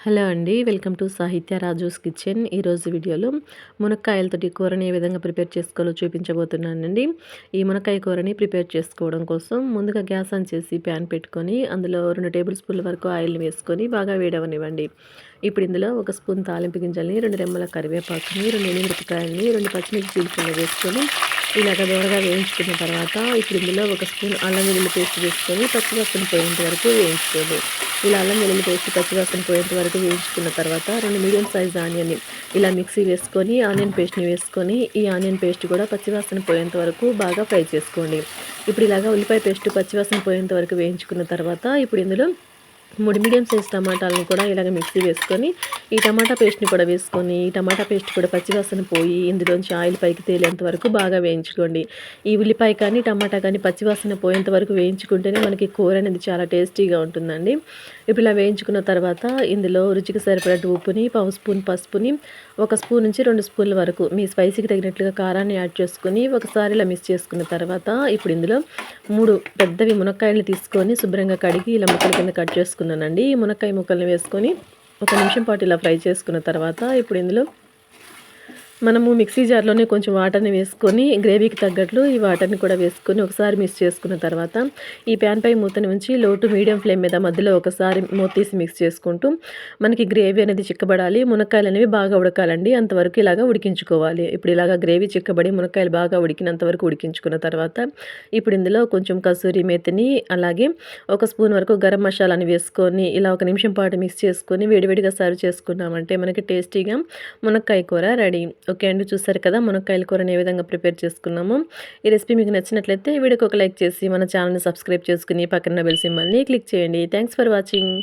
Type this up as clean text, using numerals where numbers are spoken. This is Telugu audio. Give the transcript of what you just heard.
హలో అండి. వెల్కమ్ టు సాహిత్య రాజూస్ కిచెన్. ఈరోజు వీడియోలో మునక్కాయలతోటి కూరని ఏ విధంగా ప్రిపేర్ చేసుకోవాలో చూపించబోతున్నానండి. ఈ మునక్కాయ కూరని ప్రిపేర్ చేసుకోవడం కోసం ముందుగా గ్యాస్ ఆన్ చేసి ప్యాన్ పెట్టుకొని అందులో 2 టేబుల్ స్పూన్ల వరకు ఆయిల్‌ని వేసుకొని బాగా వేడవనివ్వండి. ఇప్పుడు ఇందులో 1 స్పూన్ తాలింపు గింజల్ని, 2 రెమ్మల కరివేపాకుని, 2 ఎండుమిరపకాయలని, 2 పచ్చిమిర్చి చీలికలు వేసుకొని ఇలాగ దోరగా వేయించుకున్న తర్వాత ఇప్పుడు ఇందులో 1 స్పూన్ అల్లం వెల్లుల్లి పేస్ట్ వేసుకొని పచ్చివాసన పోయేంత వరకు వేయించుకోండి. ఇలా అల్లం వెల్లుల్లి పేస్ట్ పచ్చివాసన పోయేంత వరకు వేయించుకున్న తర్వాత 2 మీడియం సైజ్ ఆనియన్‌ని ఇలా మిక్సీ వేసుకొని ఆనియన్ పేస్ట్‌ని వేసుకొని ఈ ఆనియన్ పేస్ట్ కూడా పచ్చివాసన పోయేంత వరకు బాగా ఫ్రై చేసుకోండి. ఇప్పుడు ఇలాగ ఉల్లిపాయ పేస్ట్ పచ్చివాసన పోయేంత వరకు వేయించుకున్న తర్వాత ఇప్పుడు ఇందులో 3 మీడియం సైజ్ టమాటాలను కూడా ఇలాగ మిక్సీ వేసుకొని ఈ టమాటా పేస్ట్‌ని కూడా వేసుకొని ఈ టమాటా పేస్ట్ కూడా పచ్చివాసన పోయి ఇందులోంచి ఆయిల్ పైకి తేలేంత వరకు బాగా వేయించుకోండి. ఈ ఉల్లిపాయ కానీ టమాటా కానీ పచ్చివాసన పోయేంత వరకు వేయించుకుంటేనే మనకి కూర అనేది చాలా టేస్టీగా ఉంటుందండి. ఇప్పుడు ఇలా వేయించుకున్న తర్వాత ఇందులో రుచికి సరిపడేట్టు ఉప్పుని, పావు స్పూన్ పసుపుని, 1 స్పూన్ నుంచి 2 స్పూన్ల వరకు మీ స్పైసీకి తగినట్లుగా కారాన్ని యాడ్ చేసుకొని ఒకసారి ఇలా మిక్స్ చేసుకున్న తర్వాత ఇప్పుడు ఇందులో 3 పెద్దవి మునక్కాయలు తీసుకొని శుభ్రంగా కడిగి ఇలా ముక్కల కింద కట్ చేసుకున్నానండి. ఈ మునక్కాయ ముక్కల్ని వేసుకొని 1 నిమిషం పాటు ఇలా ఫ్రై చేసుకున్న తర్వాత ఇప్పుడు ఇందులో మనము మిక్సీ జార్‌లోనే కొంచెం వాటర్‌ని వేసుకొని గ్రేవీకి తగ్గట్లు ఈ వాటర్‌ని కూడా వేసుకొని ఒకసారి మిక్స్ చేసుకున్న తర్వాత ఈ ప్యాన్‌పై మూతని ఉంచి లో టు మీడియం ఫ్లేమ్ మీద మధ్యలో ఒకసారి మూత తీసి మిక్స్ చేసుకుంటూ మనకి గ్రేవీ అనేది చిక్కబడాలి. మునక్కాయలు అనేవి బాగా ఉడకాలండి. అంతవరకు ఇలాగా ఉడికించుకోవాలి. ఇప్పుడు ఇలాగా గ్రేవీ చిక్కబడి మునక్కాయలు బాగా ఉడికినంత వరకు ఉడికించుకున్న తర్వాత ఇప్పుడు ఇందులో కొంచెం కసూరి మేతిని అలాగే 1 స్పూన్ వరకు గరం మసాలాని వేసుకొని ఇలా 1 నిమిషం పాటు మిక్స్ చేసుకొని వేడివేడిగా సర్వ్ చేసుకున్నామంటే మనకి టేస్టీగా మునక్కాయ కూర రెడీ. ఓకే అండి, చూసారు కదా మునక్కాయల కూరని ఏ విధంగా ప్రిపేర్ చేసుకున్నామో. ఈ రెసిపీ మీకు నచ్చినట్లయితే వీడియోకి ఒక లైక్ చేసి మన ఛానల్ని సబ్స్క్రైబ్ చేసుకుని పక్కన బెల్ సింబల్ని క్లిక్ చేయండి. Thanks for watching.